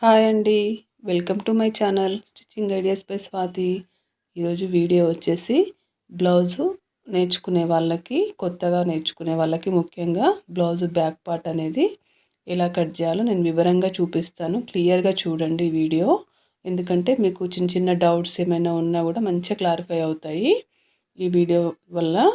Hi అండి. Welcome to my channel stitching ideas by Swathi. ఈరోజు video వచ్చేసి బ్లౌజు నేర్చుకునే వాళ్ళకి, కొత్తగా నేర్చుకునే వాళ్ళకి ముఖ్యంగా బ్లౌజు బ్యాక్ పార్ట్ అనేది ఎలా కట్ చేయాలో నేను వివరంగా చూపిస్తాను. క్లియర్గా చూడండి ఈ వీడియో. ఎందుకంటే మీకు చిన్న చిన్న డౌట్స్ ఏమైనా ఉన్నా కూడా మంచిగా క్లారిఫై అవుతాయి ఈ వీడియో వల్ల.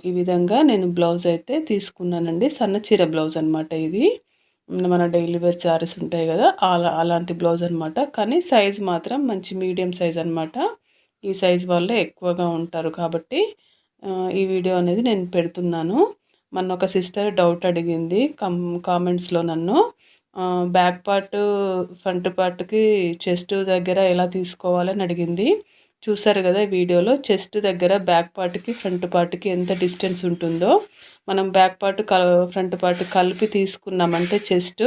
ఈ విధంగా బ్లౌజ్ అయితే తీసుకున్నానండి. సన్న చీర బ్లౌజ్ అనమాట ఇది. మన డైలీ వేర్ శారీస్ ఉంటాయి కదా, అలాంటి బ్లౌజ్ అనమాట. కానీ సైజ్ మాత్రం మంచి మీడియం సైజ్ అనమాట. ఈ సైజ్ వాళ్ళే ఎక్కువగా ఉంటారు కాబట్టి ఈ వీడియో అనేది నేను పెడుతున్నాను. మొన్న ఒక సిస్టర్ డౌట్ అడిగింది కామెంట్స్లో నన్ను, బ్యాక్ పార్ట్ ఫ్రంట్ పార్ట్కి చెస్ట్ దగ్గర ఎలా తీసుకోవాలని అడిగింది. చూసారు కదా ఈ వీడియోలో, చెస్ట్ దగ్గర బ్యాక్ పార్ట్కి ఫ్రంట్ పార్ట్కి ఎంత డిస్టెన్స్ ఉంటుందో మనం బ్యాక్ పార్ట్ ఫ్రంట్ పార్ట్ కలిపి తీసుకున్నామంటే చెస్ట్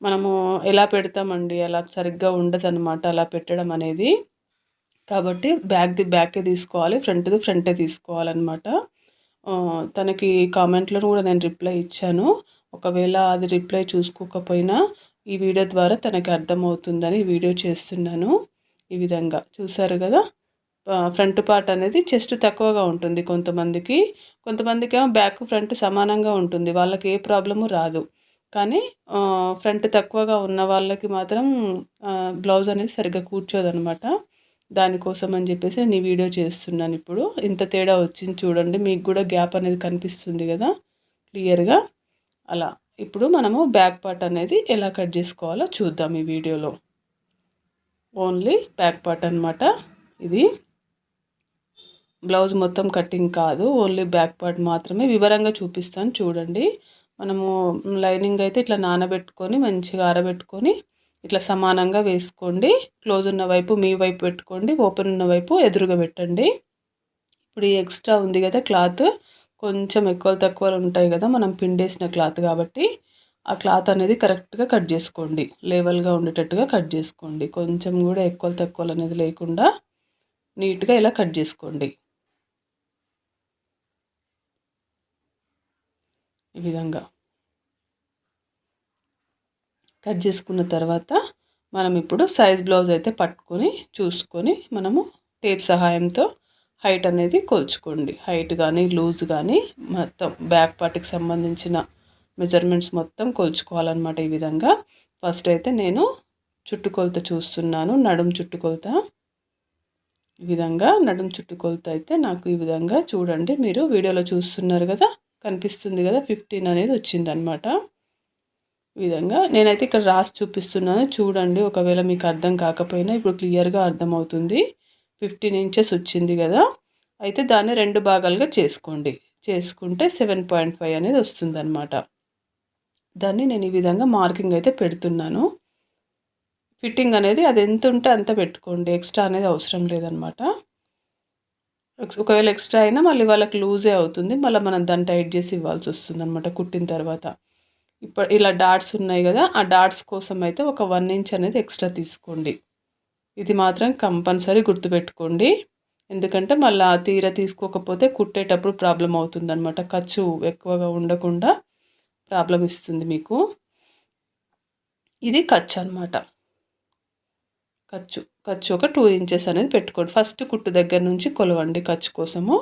మనము ఎలా పెడతామండి, అలా సరిగ్గా ఉండదన్నమాట అలా పెట్టడం అనేది. కాబట్టి బ్యాక్ది బ్యాకే తీసుకోవాలి, ఫ్రంట్ది ఫ్రంటే తీసుకోవాలన్నమాట. తనకి కామెంట్లో కూడా నేను రిప్లై ఇచ్చాను. ఒకవేళ అది రిప్లై చూసుకోకపోయినా ఈ వీడియో ద్వారా తనకి అర్థమవుతుందని వీడియో చేస్తున్నాను. ఈ విధంగా చూసారు కదా, ఫ్రంట్ పార్ట్ అనేది చెస్ట్ తక్కువగా ఉంటుంది కొంతమందికి, ఏమో బ్యాక్ ఫ్రంట్ సమానంగా ఉంటుంది, వాళ్ళకి ఏ ప్రాబ్లము రాదు. కానీ ఫ్రంట్ తక్కువగా ఉన్న వాళ్ళకి మాత్రం బ్లౌజ్ అనేది సరిగ్గా కూర్చోదనమాట. దానికోసం అని చెప్పేసి నేను ఈ వీడియో చేస్తున్నాను. ఇప్పుడు ఇంత తేడా వచ్చింది చూడండి, మీకు కూడా గ్యాప్ అనేది కనిపిస్తుంది కదా క్లియర్గా. అలా ఇప్పుడు మనము బ్యాక్ పార్ట్ అనేది ఎలా కట్ చేసుకోవాలో చూద్దాం ఈ వీడియోలో. ఓన్లీ బ్యాక్ పార్ట్ అనమాట ఇది. బ్లౌజ్ మొత్తం కటింగ్ కాదు, ఓన్లీ బ్యాక్ పార్ట్ మాత్రమే వివరంగా చూపిస్తాను చూడండి. మనము లైనింగ్ అయితే ఇట్లా నానబెట్టుకొని మంచిగా ఆరబెట్టుకొని ఇట్లా సమానంగా వేసుకోండి. క్లోజ్ ఉన్న వైపు మీ వైపు పెట్టుకోండి, ఓపెన్ ఉన్న వైపు ఎదురుగా పెట్టండి. ఇప్పుడు ఈ ఎక్స్ట్రా ఉంది కదా క్లాత్, కొంచెం ఎక్కువ తక్కువలు ఉంటాయి కదా మనం పిండేసిన క్లాత్, కాబట్టి ఆ క్లాత్ అనేది కరెక్ట్గా కట్ చేసుకోండి, లెవెల్గా ఉండేటట్టుగా కట్ చేసుకోండి. కొంచెం కూడా ఎక్కువ తక్కువలు అనేది లేకుండా నీట్గా ఇలా కట్ చేసుకోండి. ఈ విధంగా కట్ చేసుకున్న తర్వాత మనం ఇప్పుడు సైజ్ బ్లౌజ్ అయితే పట్టుకొని చూసుకొని మనము టేప్ సహాయంతో హైట్ అనేది కొలుచుకోండి. హైట్ కానీ లూజ్ కానీ మొత్తం బ్యాక్ పార్ట్కి సంబంధించిన మెజర్మెంట్స్ మొత్తం కొలుచుకోవాలన్నమాట. ఈ విధంగా ఫస్ట్ అయితే నేను చుట్టుకొలత చూస్తున్నాను, నడుం చుట్టుకొలత. ఈ విధంగా నడుం చుట్టుకొలత అయితే నాకు ఈ విధంగా చూడండి, మీరు వీడియోలో చూస్తున్నారు కదా, కనిపిస్తుంది కదా, 15 అనేది వచ్చిందనమాట. ఈ విధంగా నేనైతే ఇక్కడ రాసి చూపిస్తున్నాను చూడండి. ఒకవేళ మీకు అర్థం కాకపోయినా ఇప్పుడు క్లియర్గా అర్థమవుతుంది. 15 ఇంచెస్ వచ్చింది కదా, అయితే దాన్ని 2 భాగాలుగా చేసుకుంటే 7.5 అనేది వస్తుందన్నమాట. దాన్ని నేను ఈ విధంగా మార్కింగ్ అయితే పెడుతున్నాను. ఫిట్టింగ్ అనేది అది ఎంత ఉంటే అంత పెట్టుకోండి, ఎక్స్ట్రా అనేది అవసరం లేదనమాట. ఒకవేళ ఎక్స్ట్రా అయినా మళ్ళీ వాళ్ళకి లూజే అవుతుంది, మళ్ళీ మనం దాన్ని టైట్ చేసి ఇవ్వాల్సి వస్తుంది అనమాట కుట్టిన తర్వాత. ఇప్పుడు ఇలా డాట్స్ ఉన్నాయి కదా, ఆ డాట్స్ కోసం అయితే ఒక 1 ఇంచ్ అనేది ఎక్స్ట్రా తీసుకోండి. ఇది మాత్రం కంపల్సరీ గుర్తుపెట్టుకోండి, ఎందుకంటే మళ్ళీ తీసుకోకపోతే కుట్టేటప్పుడు ప్రాబ్లం అవుతుంది అనమాట. ఖర్చు ఎక్కువగా ఉండకుండా ప్రాబ్లం ఇస్తుంది మీకు. ఇది ఖర్చు అనమాట. ఖర్చు ఒక 2 ఇంచెస్ అనేది పెట్టుకోండి. ఫస్ట్ కుట్టు దగ్గర నుంచి కొలవండి, ఖర్చు కోసము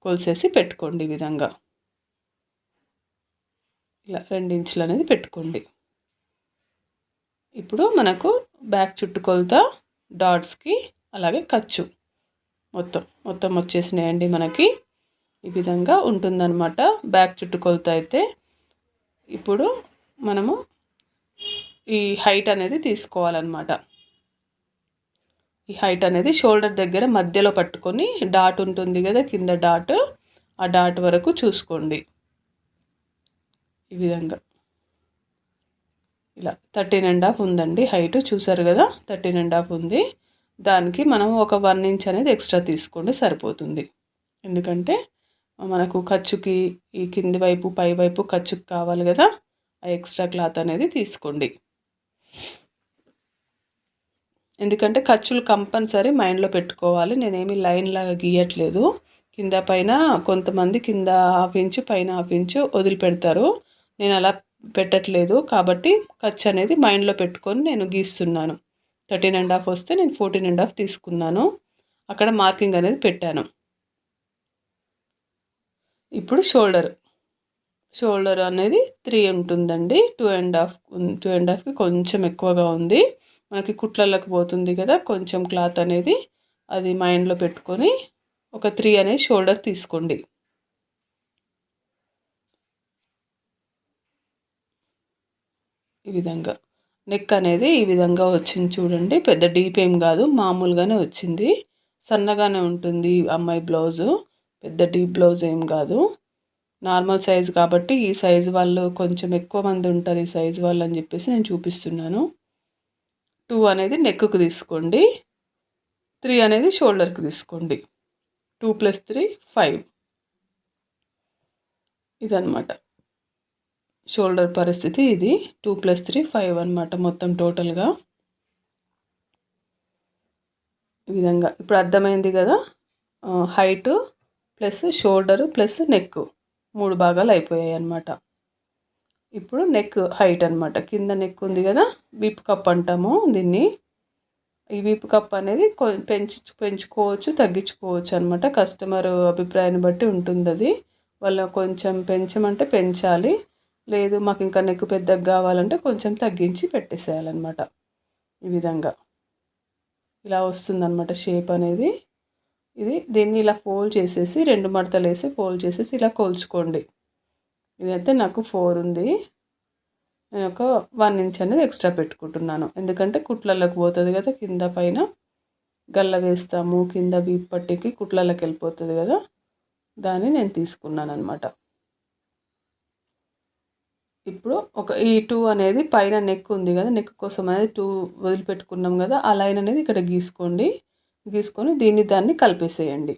కొలిసేసి పెట్టుకోండి. ఈ విధంగా ఇలా 2 ఇంచులు అనేది పెట్టుకోండి. ఇప్పుడు మనకు బ్యాక్ చుట్టుకొలత, డాట్స్కి అలాగే ఖర్చు మొత్తం వచ్చేసినాయండి మనకి. ఈ విధంగా ఉంటుందన్నమాట బ్యాక్ చుట్టుకొలత అయితే. ఇప్పుడు మనము ఈ హైట్ అనేది తీసుకోవాలన్నమాట. ఈ హైట్ అనేది షోల్డర్ దగ్గర మధ్యలో పట్టుకొని డాట్ ఉంటుంది కదా కింద డాట్, ఆ డాట్ వరకు చూసుకోండి. ఈ విధంగా ఇలా 13.5 ఉందండి హైట్, చూసారు కదా 13.5 ఉంది. దానికి మనం ఒక 1 ఇంచ్ అనేది ఎక్స్ట్రా తీసుకోండి సరిపోతుంది. ఎందుకంటే మనకు ఖర్చుకి ఈ కింది వైపు పై వైపు ఖర్చుకి కావాలి కదా, ఆ ఎక్స్ట్రా క్లాత్ అనేది తీసుకోండి. ఎందుకంటే ఖర్చులు కంపల్సరీ మైండ్లో పెట్టుకోవాలి. నేనేమి లైన్ లాగా గీయట్లేదు. కింద పైన కొంతమంది కింద 1/2 ఇంచు పైన 1/2 ఇంచు వదిలిపెడతారు. నేను అలా పెట్టట్లేదు, కాబట్టి ఖర్చు అనేది మైండ్లో పెట్టుకొని నేను గీస్తున్నాను. 13.5 వస్తే నేను 14.5 తీసుకున్నాను. అక్కడ మార్కింగ్ అనేది పెట్టాను. ఇప్పుడు షోల్డర్ అనేది 3 ఉంటుందండి. 2.5కి కొంచెం ఎక్కువగా ఉంది. మనకి కుట్లలోకి పోతుంది కదా, కొంచెం క్లాత్ అనేది అది మైండ్లో పెట్టుకొని ఒక 3 అనేది షోల్డర్ తీసుకోండి. ఈ విధంగా నెక్ అనేది ఈ విధంగా వచ్చింది చూడండి. పెద్ద డీప్ ఏం కాదు, మామూలుగానే వచ్చింది. సన్నగానే ఉంటుంది అమ్మాయి బ్లౌజు, పెద్ద డీప్ బ్లౌజ్ ఏం కాదు. నార్మల్ సైజు కాబట్టి ఈ సైజు వాళ్ళు కొంచెం ఎక్కువ మంది ఉంటారు ఈ సైజు వాళ్ళు అని చెప్పేసి నేను చూపిస్తున్నాను. 2 అనేది నెక్కు తీసుకోండి, 3 అనేది షోల్డర్కి తీసుకోండి. 2 + 3 5. ఇదన్నమాట షోల్డర్ పరిస్థితి. ఇది 2 + 3 5 అనమాట మొత్తం టోటల్గా. ఈ విధంగా ఇప్పుడు అర్థమైంది కదా. Height plus shoulder plus neck 3 భాగాలు అయిపోయాయి అన్నమాట. ఇప్పుడు నెక్ హైట్ అనమాట. కింద నెక్ ఉంది కదా, వీప్ కప్ అంటాము దీన్ని. ఈ వీప్ కప్ అనేది పెంచుకోవచ్చు, తగ్గించుకోవచ్చు అనమాట. కస్టమర్ అభిప్రాయాన్ని బట్టి ఉంటుంది అది. వాళ్ళు కొంచెం పెంచమంటే పెంచాలి, లేదు మాకు ఇంకా నెక్ పెద్దగా కావాలంటే కొంచెం తగ్గించి పెట్టేసేయాలన్నమాట. ఈ విధంగా ఇలా వస్తుందన్నమాట షేప్ అనేది. దీన్ని ఇలా ఫోల్డ్ చేసేసి 2 మడతలు వేసి ఫోల్డ్ చేసేసి ఇలా కొలుచుకోండి. ఇదైతే నాకు 4 ఉంది. నేను ఒక 1 ఇంచ్ అనేది ఎక్స్ట్రా పెట్టుకుంటున్నాను, ఎందుకంటే కుట్లలోకి పోతుంది కదా, కింద పైన గల్ల వేస్తాము, కింద వీప్ పట్టికి కుట్లలోకి వెళ్ళిపోతుంది కదా, దాన్ని నేను తీసుకున్నాను అనమాట. ఇప్పుడు ఈ 2 అనేది పైన నెక్ ఉంది కదా, నెక్ కోసం అనేది 2 వదిలిపెట్టుకున్నాం కదా, ఆ లైన్ అనేది ఇక్కడ గీసుకొని దాన్ని కలిపేసేయండి.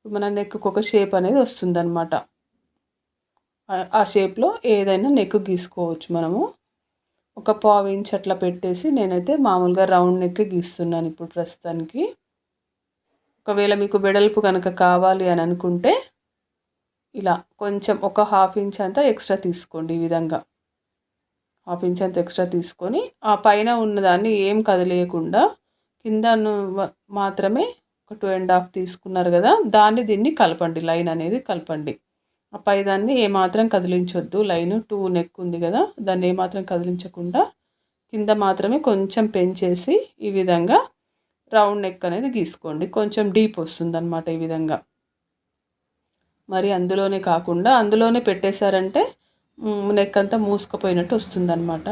మన నెక్కు ఒక షేప్ అనేది వస్తుందన్నమాట. ఆ షేప్లో ఏదైనా నెక్ గీసుకోవచ్చు మనము. ఒక 1/4 ఇంచ్ అట్లా పెట్టేసి నేనైతే మామూలుగా రౌండ్ నెక్ గీస్తున్నాను ఇప్పుడు ప్రస్తుతానికి. ఒకవేళ మీకు వెడల్పు కనుక కావాలి అని అనుకుంటే ఇలా కొంచెం ఒక 1/2 ఇంచ్ అంతా ఎక్స్ట్రా తీసుకోండి. ఈ విధంగా 1/2 ఇంచ్ అంత ఎక్స్ట్రా తీసుకొని ఆ పైన ఉన్నదాన్ని ఏం కదిలేయకుండా కింద మాత్రమే ఒక 2.5 తీసుకున్నారు కదా, దీన్ని కలపండి, లైన్ అనేది కలపండి. ఆ పైదాన్ని ఏమాత్రం కదిలించొద్దు. లైన్ 2 నెక్ ఉంది కదా, దాన్ని ఏమాత్రం కదిలించకుండా కింద మాత్రమే కొంచెం పెంచేసి ఈ విధంగా రౌండ్ నెక్ అనేది గీసుకోండి. కొంచెం డీప్ వస్తుంది అన్నమాట. ఈ విధంగా మరి అందులోనే కాకుండా అందులోనే పెట్టేశారంటే నెక్ అంతా మూసుకుపోయినట్టు వస్తుందన్నమాట.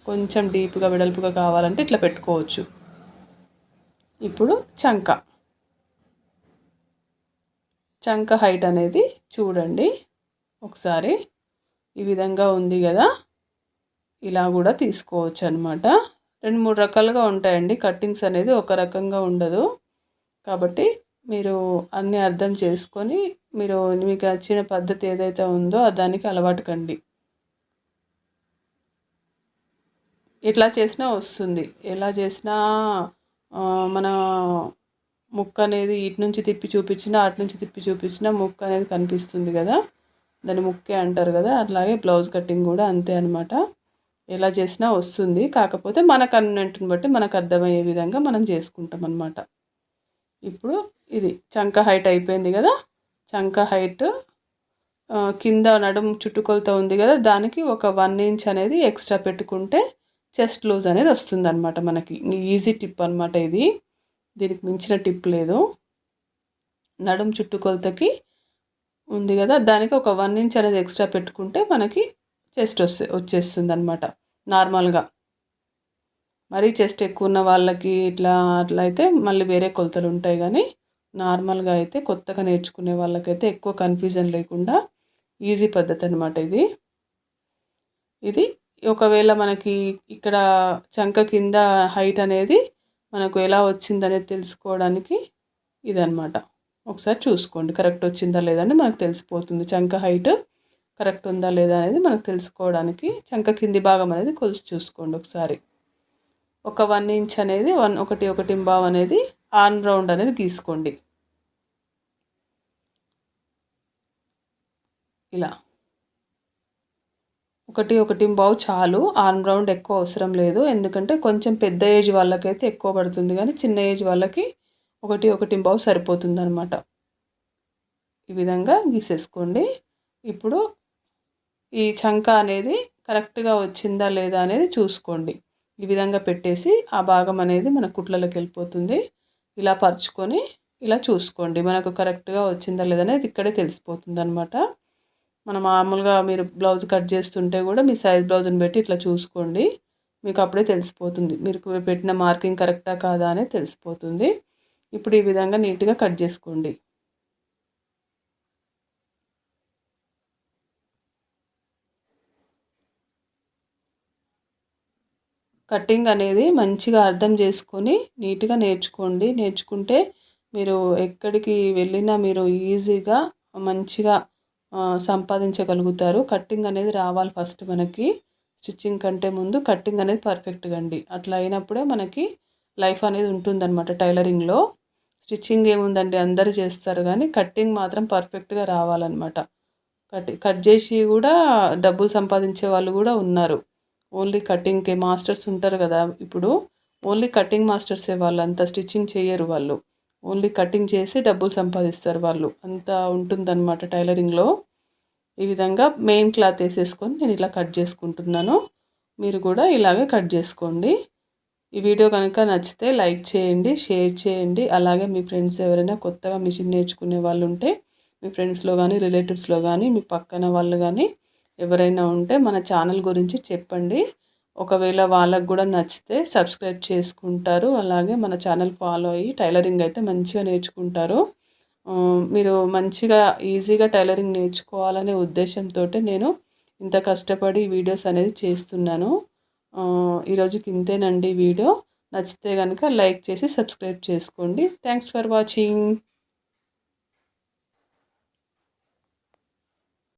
కొంచెం డీప్గా వెడల్పుగా కావాలంటే ఇట్లా పెట్టుకోవచ్చు. ఇప్పుడు చంక హైట్ అనేది చూడండి ఒకసారి. ఈ విధంగా ఉంది కదా, ఇలా కూడా తీసుకోవచ్చు అనమాట. 2-3 రకాలుగా ఉంటాయండి కట్టింగ్స్ అనేది, ఒక రకంగా ఉండదు. కాబట్టి మీరు అన్నీ అర్థం చేసుకొని మీకు నచ్చిన పద్ధతి ఏదైతే ఉందో దానికి అలవాటు కండి. ఎట్లా చేసినా వస్తుంది, ఎలా చేసినా మన ముక్క అనేది ఇటు నుంచి తిప్పి చూపించినా అటు నుంచి తిప్పి చూపించినా ముక్క అనేది కనిపిస్తుంది కదా, దాన్ని ముక్కే అంటారు కదా. అట్లాగే బ్లౌజ్ కటింగ్ కూడా అంతే అనమాట. ఎలా చేసినా వస్తుంది, కాకపోతే మన కన్వీనెంట్ని బట్టి మనకు అర్థమయ్యే విధంగా మనం చేసుకుంటాం అన్నమాట. ఇప్పుడు ఇది చంక హైట్ అయిపోయింది కదా. చంక హైట్ కింద నడుము చుట్టుకొలత ఉంది కదా, దానికి ఒక 1 ఇంచ్ అనేది ఎక్స్ట్రా పెట్టుకుంటే చెస్ట్ లూజ్ అనేది వస్తుందన్నమాట. మనకి ఈజీ టిప్ అనమాట ఇది, దీనికి మించిన టిప్ లేదు. నడుము చుట్టుకొలతకి ఉంది కదా, దానికి ఒక 1 ఇంచ్ అనేది ఎక్స్ట్రా పెట్టుకుంటే మనకి చెస్ట్ వచ్చేస్తుంది అనమాట. నార్మల్గా మరీ చెస్ట్ ఎక్కువ ఉన్న వాళ్ళకి అట్లా అయితే మళ్ళీ వేరే కొలతలు ఉంటాయి, కానీ నార్మల్గా అయితే కొత్తగా నేర్చుకునే వాళ్ళకైతే ఎక్కువ కన్ఫ్యూజన్ లేకుండా ఈజీ పద్ధతి అనమాట ఇది. ఒకవేళ మనకి ఇక్కడ చంక కింద హైట్ అనేది మనకు ఎలా వచ్చిందనేది తెలుసుకోవడానికి ఇదన్నమాట. ఒకసారి చూసుకోండి, కరెక్ట్ వచ్చిందా లేదా అని మనకు తెలిసిపోతుంది. చంక హైట్ కరెక్ట్ ఉందా లేదా అనేది మనకు తెలుసుకోవడానికి చంక కింది భాగం అనేది కొలిచి చూసుకోండి ఒకసారి. ఒక 1 ఇంచ్ అనేది 1.1 అనేది ఆర్మ్ రౌండ్ అనేది గీసుకోండి. ఇలా ఒకటి పావు చాలు. ఆర్మ్ రౌండ్ ఎక్కువ అవసరం లేదు. ఎందుకంటే కొంచెం పెద్ద ఏజ్ వాళ్ళకైతే ఎక్కువ పడుతుంది, కానీ చిన్న ఏజ్ వాళ్ళకి ఒకటి పావు సరిపోతుందన్నమాట. ఈ విధంగా గీసేసుకోండి. ఇప్పుడు ఈ చంక అనేది కరెక్ట్గా వచ్చిందా లేదా అనేది చూసుకోండి. ఈ విధంగా పెట్టేసి ఆ భాగం అనేది మన కుట్లలోకి వెళ్ళిపోతుంది. ఇలా పరుచుకొని ఇలా చూసుకోండి, మనకు కరెక్ట్గా వచ్చిందా లేదా అనేది ఇక్కడే తెలిసిపోతుంది అనమాట. మనం మామూలుగా మీరు బ్లౌజ్ కట్ చేస్తుంటే కూడా మీ సైజ్ బ్లౌజ్ని పెట్టి ఇట్లా చూసుకోండి, మీకు అప్పుడే తెలిసిపోతుంది మీరు పెట్టిన మార్కింగ్ కరెక్టా కాదా అనేది తెలిసిపోతుంది. ఇప్పుడు ఈ విధంగా నీట్గా కట్ చేసుకోండి. కటింగ్ అనేది మంచిగా అర్థం చేసుకొని నీట్గా నేర్చుకోండి. నేర్చుకుంటే మీరు ఎక్కడికి వెళ్ళినా మీరు ఈజీగా మంచిగా సంపాదించగలుగుతారు. కటింగ్ అనేది రావాలి ఫస్ట్ మనకి. స్టిచ్చింగ్ కంటే ముందు కటింగ్ అనేది పర్ఫెక్ట్గా అండి. అట్లా అయినప్పుడే మనకి లైఫ్ అనేది ఉంటుందన్నమాట టైలరింగ్లో. స్టిచ్చింగ్ ఏముందండి, అందరూ చేస్తారు, కానీ కటింగ్ మాత్రం పర్ఫెక్ట్గా రావాలన్నమాట. కట్ చేసి కూడా డబ్బులు సంపాదించే వాళ్ళు కూడా ఉన్నారు. ఓన్లీ కటింగ్కే మాస్టర్స్ ఉంటారు కదా, ఇప్పుడు ఓన్లీ కటింగ్ మాస్టర్సే, వాళ్ళు అంతా స్టిచ్చింగ్ చేయరు. వాళ్ళు ఓన్లీ కటింగ్ చేసి డబ్బులు సంపాదిస్తారు. వాళ్ళు అంతా ఉంటుందన్నమాట టైలరింగ్లో. ఈ విధంగా మెయిన్ క్లాత్ వేసేసుకొని నేను ఇలా కట్ చేసుకుంటున్నాను. మీరు కూడా ఇలాగే కట్ చేసుకోండి. ఈ వీడియో కనుక నచ్చితే లైక్ చేయండి, షేర్ చేయండి. అలాగే మీ ఫ్రెండ్స్ ఎవరైనా కొత్తగా మిషన్ నేర్చుకునే వాళ్ళు ఉంటే మీ ఫ్రెండ్స్లో కానీ రిలేటివ్స్లో కానీ మీ పక్కన వాళ్ళు కానీ ఎవరైనా ఉంటే మన ఛానల్ గురించి చెప్పండి. ఒకవేళ వాళ్ళకు కూడా నచ్చితే సబ్స్క్రైబ్ చేసుకుంటారు. అలాగే మన ఛానల్ ఫాలో అయ్యి టైలరింగ్ అయితే మంచిగా నేర్చుకుంటారు. మీరు మంచిగా ఈజీగా టైలరింగ్ నేర్చుకోవాలనే ఉద్దేశంతో నేను ఇంత కష్టపడి వీడియోస్ అనేది చేస్తున్నాను. ఈరోజుకి ఇంతేనండి వీడియో. నచ్చితే కనుక లైక్ చేసి సబ్స్క్రైబ్ చేసుకోండి. Thanks for watching.